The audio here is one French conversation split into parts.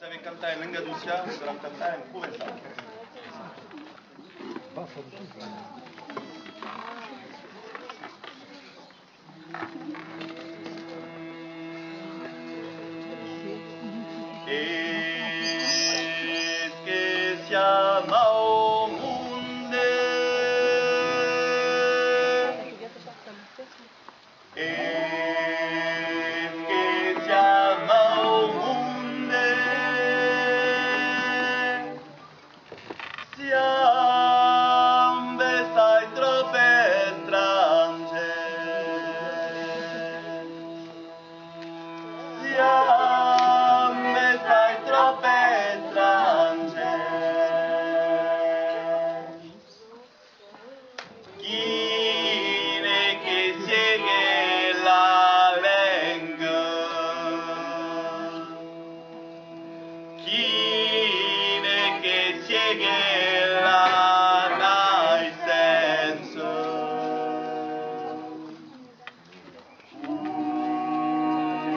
Sabe cantar en língua dulciana, però cantar en provençal. Es que siamo munde, es que siamo munde, siam bestai troppe strange, siam bestai troppe strange. Chine che sieghe la lengua, chine che sieghe la nascenza,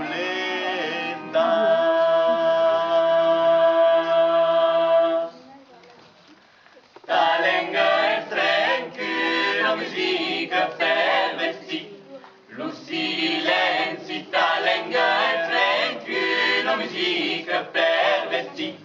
l'età. Ta lengua è tranquilla, musica per vestì, lo silenzio. Ta lengua è tranquilla, musica per vestì,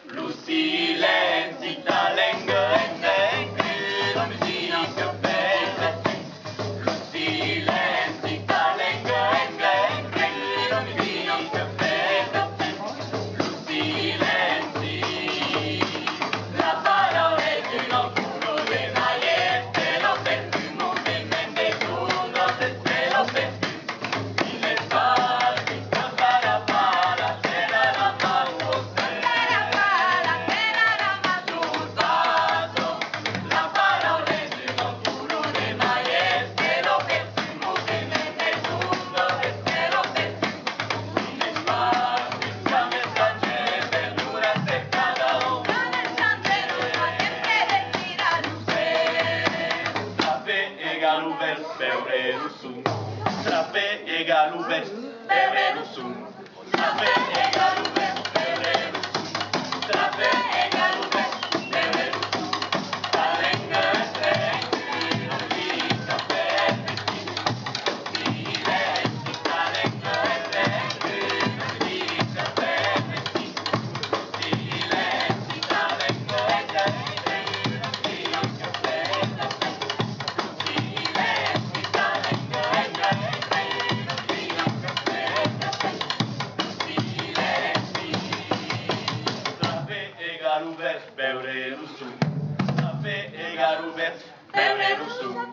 lo silenzio. Ta lengua è tranquilla, musica per vestì, lo silenzio. Ta lengua è tranquilla, musica per vestì, lo silenzio. La parola è di un occhio de magliette, lo perfumo del mente tuo, se te lo perfumo. Il espacio, para, te la mano, la parola è di un occhio de magliette, lo perfumo del mente tuo, se te lo perfumo. Il espacio, siamo strangeri, verdura seccata, beure lo sum, trape egal vers, beure lo sum, trape egal vers, beure lo sum, trape egal vers, beure lo sum. Ta lengua è tranquilla, musica per vestì, silenzio. Ta lengua è tranquilla, musica per vestì, silenzio. Ta lengua è tranquilla, musica per vestì. Beure lo sum, beure lo sum.